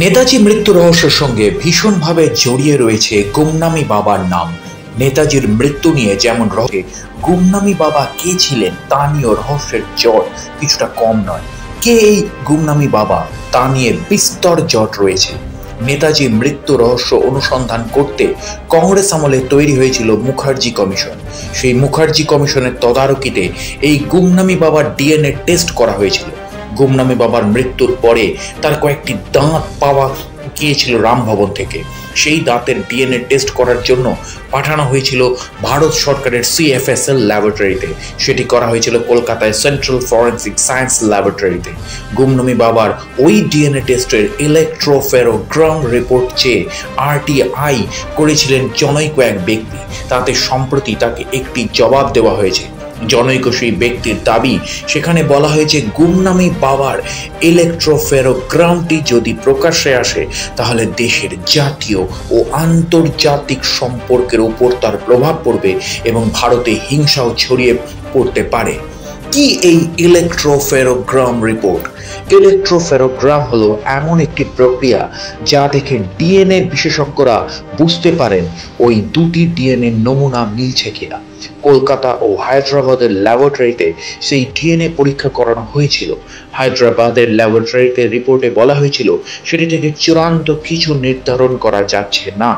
নেতাজি মৃত্যু রহস্যের সঙ্গে ভীষণভাবে জড়িয়ে রয়েছে গুমনামি বাবার নাম। নেতাজির মৃত্যু নিয়ে যেমন রহস্যে গুমনামি বাবা কে ছিলেন তা নিয়েও রহস্যের জট কিছুটা কম নয়। কে এই গুমনামি বাবা তা নিয়ে বিস্তর জট রয়েছে। নেতাজি মৃত্যু রহস্য অনুসন্ধান করতে কংগ্রেস আমলে তৈরি হয়েছিল মুখার্জি কমিশন। সেই মুখার্জি কমিশনের তদারকিতে এই গুমনামি বাবার ডিএনএ টেস্ট করা হয়েছিল। গুমনামি বাবার মৃত্যুর পরে তার কয়েকটি দাঁত পাওয়া গিয়েছিল রামভবন থেকে। সেই দাঁতের ডিএনএ টেস্ট করার জন্য পাঠানো হয়েছিল ভারত সরকারের CFSL ল্যাবরেটরিতে। সেটি করা হয়েছিল কলকাতায় সেন্ট্রাল ফরেন্সিক সায়েন্স ল্যাবরেটরিতে। গুমনামি বাবার ওই ডিএনএ টেস্টের ইলেকট্রোফেরোগ্রাম রিপোর্ট চেয়ে RTI করেছিলেন জনৈক এক ব্যক্তি। তাতে সম্প্রতি তাকে একটি জবাব দেওয়া হয়েছে। জনৈক সেই ব্যক্তির দাবি, সেখানে বলা হয়েছে গুমনামি বাবার ইলেকট্রোফেরোগ্রামটি যদি প্রকাশ্যে আসে তাহলে দেশের জাতীয় ও আন্তর্জাতিক সম্পর্কের উপর তার প্রভাব পড়বে এবং ভারতে হিংসাও ছড়িয়ে পড়তে পারে। কি এই ইলেকট্রোফেরোগ্রাম রিপোর্ট? ইলেকট্রোফেরোগ্রাম হলো এমন একটি প্রক্রিয়া যা দেখে ডিএনএ বিশেষজ্ঞরা বুঝতে পারেন ওই দুটি ডিএনএ নমুনা মিলছে কিনা। কলকাতা ও হায়দ্রাবাদের ল্যাবরেটরিতে সেই ডিএনএ পরীক্ষা করানো হয়েছিল। হায়দ্রাবাদের ল্যাবরেটরিতে রিপোর্টে বলা হয়েছিল সেটি থেকে চূড়ান্ত কিছু নির্ধারণ করা যাচ্ছে না।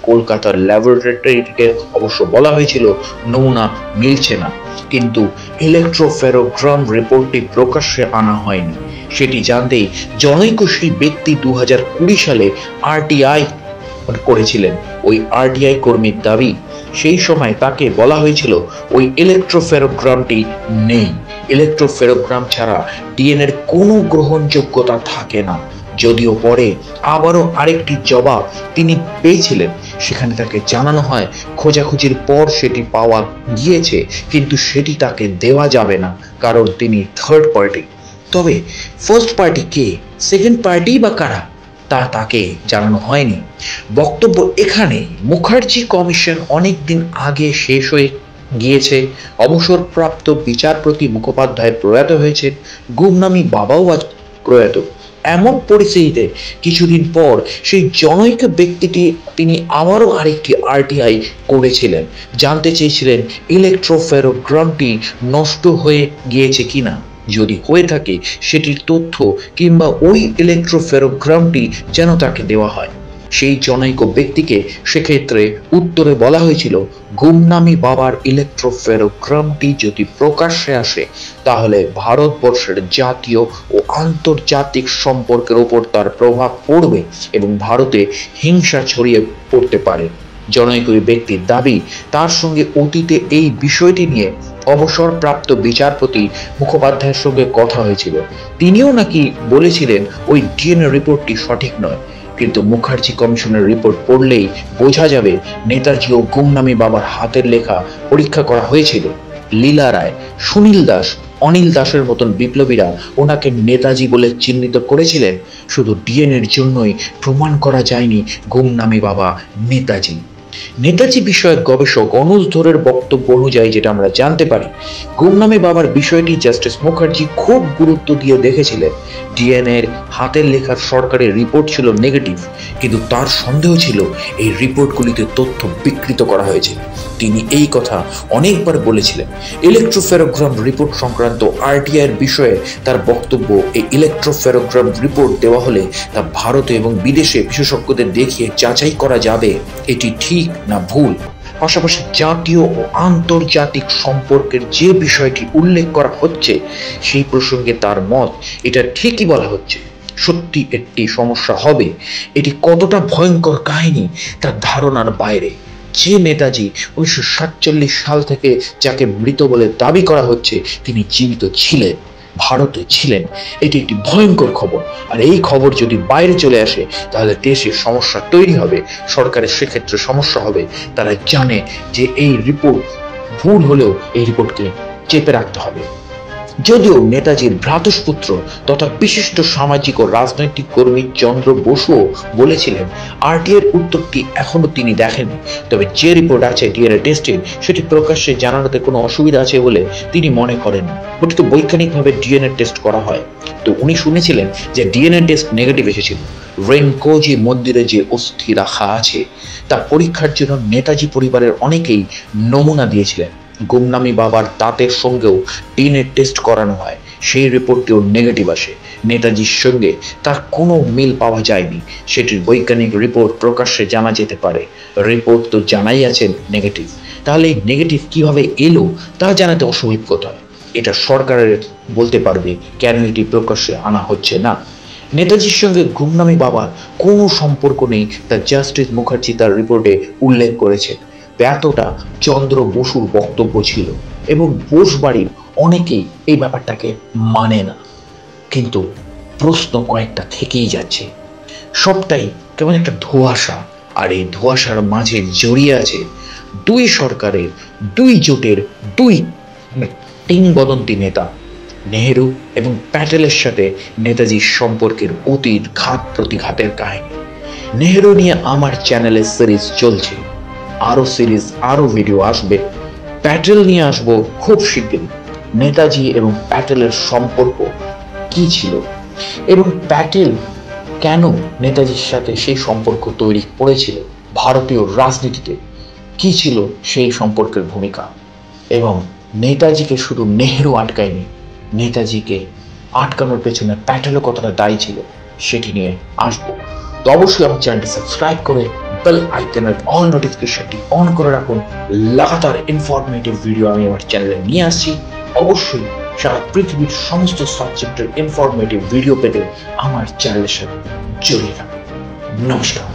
কলকাতার ল্যাবরেটরিতে অবশ্য বলা হয়েছিল নমুনা মিলছে না, কিন্তু ইলেকট্রোফেরোগ্রাম রিপোর্টটি প্রকাশ্যে আনা হয়নি। সেটি জানতেই জনৈক সেই ব্যক্তি 2020 সালে RTI করেছিলেন। ওই RTI কর্মীর দাবি, সেই সময় তাকে বলা হয়েছিল ওই ইলেকট্রোফেরোগ্রামটি নেই। ইলেকট্রোফেরোগ্রাম ছাড়া ডিএনএর কোনো গ্রহণযোগ্যতা থাকে না। যদিও পরে আবারও আরেকটি জবাব তিনি পেয়েছিলেন। সেখানে তাকে জানানো হয় খোঁজাখুঁজির পর সেটি পাওয়া গিয়েছে, কিন্তু সেটি তাকে দেওয়া যাবে না কারণ তিনি থার্ড পার্টি। তবে ফার্স্ট পার্টি কে, সেকেন্ড পার্টি বা কারা, তা তাকে জানানো হয়নি। বক্তব্য এখানে, মুখার্জি কমিশন অনেক দিন আগে শেষ হয়ে গিয়েছে। অবসরপ্রাপ্ত বিচারপতি মুখোপাধ্যায় প্রয়াত হয়েছেন, গুমনামি বাবাও আজ প্রয়াত। এমন পরিস্থিতিতে কিছুদিন পর সেই জনৈক ব্যক্তিটি তিনি আবারও আরেকটি RTI করেছিলেন। জানতে চেয়েছিলেন ইলেকট্রোফেরোগ্রামটি নষ্ট হয়ে গিয়েছে কিনা, যদি হয়ে থাকে সেটির তথ্য কিংবা ওই ইলেকট্রোফেরোগ্রামটি যেন তাকে দেওয়া হয়। সেই জনৈক ব্যক্তিকে সেক্ষেত্রে উত্তরে বলা হয়েছিল গুমনামি বাবার ইলেকট্রোফেরোগ্রামটি যদি প্রকাশ্যে আসে তাহলে ভারতবর্ষের জাতীয় ও আন্তর্জাতিক সম্পর্কের উপর তার প্রভাব পড়বে এবং ভারতে হিংসা ছড়িয়ে পড়তে পারে। জনৈক ওই ব্যক্তির দাবি, তার সঙ্গে অতীতে এই বিষয়টি নিয়ে অবসরপ্রাপ্ত বিচারপতি মুখোপাধ্যায়ের সঙ্গে কথা হয়েছিল। তিনিও নাকি বলেছিলেন ওই ডিএনএ রিপোর্টটি সঠিক নয়, কিন্তু মুখার্জি কমিশনের রিপোর্ট পড়লেই বোঝা যাবে নেতাজি ও গুমনামি বাবার হাতের লেখা পরীক্ষা করা হয়েছিল। লীলা রায়, সুনীল দাস, অনিল দাসের মতন বিপ্লবীরা ওনাকে নেতাজি বলে চিহ্নিত করেছিলেন। শুধু ডিএনএর জন্যই প্রমাণ করা যায়নি গুমনামি বাবা নেতাজি। নেতাজি বিষয়ক গবেষক অনুজ ধরের বক্তব্য অনুযায়ী যেটা আমরা জানতে পারি, গুমনামি বাবার বিষয়টি জাস্টিস মুখার্জি খুব গুরুত্ব দিয়ে দেখেছিলেন। ডিএনএর হাতের লেখার সরকারের রিপোর্ট ছিল নেগেটিভ, কিন্তু তার সন্দেহ ছিল এই রিপোর্টগুলিতে তথ্য বিকৃত করা হয়েছে। তিনি এই কথা অনেকবার বলেছিলেন। ইলেকট্রোফেরোগ্রাম রিপোর্ট সংক্রান্ত RTI এর বিষয়ে তার বক্তব্য, এই ইলেকট্রোফেরোগ্রাম রিপোর্ট দেওয়া হলে তা ভারতে এবং বিদেশে বিশেষজ্ঞদের দেখিয়ে যাচাই করা যাবে এটি ঠিক না ভুল। পাশাপাশি জাতীয় ও আন্তর্জাতিক সম্পর্কের যে বিষয়টি উল্লেখ করা হচ্ছে সেই প্রসঙ্গে তার মত, এটা ঠিকই বলা হচ্ছে, সত্যি একটি সমস্যা হবে। এটি কতটা ভয়ঙ্কর কাহিনী তার ধারণার বাইরে। যে নেতাজি 1947 সাল থেকে যাকে মৃত বলে দাবি করা হচ্ছে তিনি জীবিত ছিলেন, ভারতে ছিলেন। এটি একটি ভয়ঙ্কর খবর। আর এই খবর যদি বাইরে চলে আসে তাহলে দেশে সমস্যা তৈরি হবে, সরকারের সেক্ষেত্রে সমস্যা হবে। তারা জানে যে এই রিপোর্ট ভুল হলেও এই রিপোর্টকে চেপে রাখতে হবে। যদিও নেতাজির ভ্রাতুষ্পুত্র তথা বিশিষ্ট সামাজিক ও রাজনৈতিক কর্মী চন্দ্র বসুও বলেছিলেন আরটিআই উত্তরটি এখনো তিনি দেখেননি, তবে যে রিপোর্ট আছে ডিএনএ টেস্টের সেটি প্রকাশ্যে জানানোতে কোনো অসুবিধা আছে বলে তিনি মনে করেন। বর্তমানে তো বৈজ্ঞানিকভাবে ডিএনএ টেস্ট করা হয়, তো উনি শুনেছিলেন যে ডিএনএ টেস্ট নেগেটিভ এসেছিল। রেনকোজি মন্দিরে যে অস্থি রাখা আছে তা পরীক্ষার জন্য নেতাজি পরিবারের অনেকেই নমুনা দিয়েছিলেন। গুমনামি বাবার দাঁতের সঙ্গেও ডিএনএ টেস্ট করানো হয়, সেই রিপোর্টটিও নেগেটিভ আসে। নেতাজির সঙ্গে তার কোনো মিল পাওয়া যায়নি, সেটির বৈজ্ঞানিক রিপোর্ট প্রকাশ্যে জানা যেতে পারে। রিপোর্ট তো জানাই আছে নেগেটিভ, তাহলে এই নেগেটিভ কিভাবে এলো তা জানাতে অসম্ভব কথা। এটা সরকারের বলতে পারবে কেন এটি প্রকাশ্যে আনা হচ্ছে না। নেতাজির সঙ্গে গুমনামি বাবার কোনো সম্পর্ক নেই তা জাস্টিস মুখার্জি তার রিপোর্টে উল্লেখ করেছেন। এতটা চন্দ্র বসুর বক্তব্য ছিল এবং বোস বাড়ির অনেকেই এই ব্যাপারটাকে মানে না, কিন্তু প্রশ্ন কয়েকটা থেকেই যাচ্ছে। সবটাই কেমন একটা ধোঁয়াশা, আর এই ধোঁয়াশার মাঝে জড়িয়ে আছে দুই সরকারের, দুই জোটের, দুই কিংবদন্তি নেতা নেহেরু এবং প্যাটেলের সাথে নেতাজির সম্পর্কের অতীত ঘাত প্রতিঘাতের কাহিনী। নেহেরু নিয়ে আমার চ্যানেলে সিরিজ চলছে, আরো সিরিজ আরো ভিডিও আসবে। প্যাটেল নিয়ে আসবো খুব শীঘ্রই। নেতাজি এবং প্যাটেলের সম্পর্ক কি ছিল এবং প্যাটেল কেন নেতাজির সাথে সেই সম্পর্ক তৈরি করেছিল, ভারতীয় রাজনীতিতে কি ছিল সেই সম্পর্কের ভূমিকা, এবং নেতাজিকে শুধু নেহেরু আটকায়নি, নেতাজিকে আটকানোর পেছনে প্যাটেলও কতটা দায়ী ছিল সেটি নিয়ে আসবো। তো অবশ্যই আমার চ্যানেলটি সাবস্ক্রাইব করে বেল আইকনের অল নোটিফিকেশনটি অন করে রাখুন। লাগাতার ইনফরমেটিভ ভিডিও আমি আমার চ্যানেলে নিয়ে আসছি। অবশ্যই সারা পৃথিবীর সমস্ত সাবজেক্টের ইনফরমেটিভ ভিডিও পেতে আমার চ্যানেলের সাথে জড়িয়ে থাকুন। নমস্কার।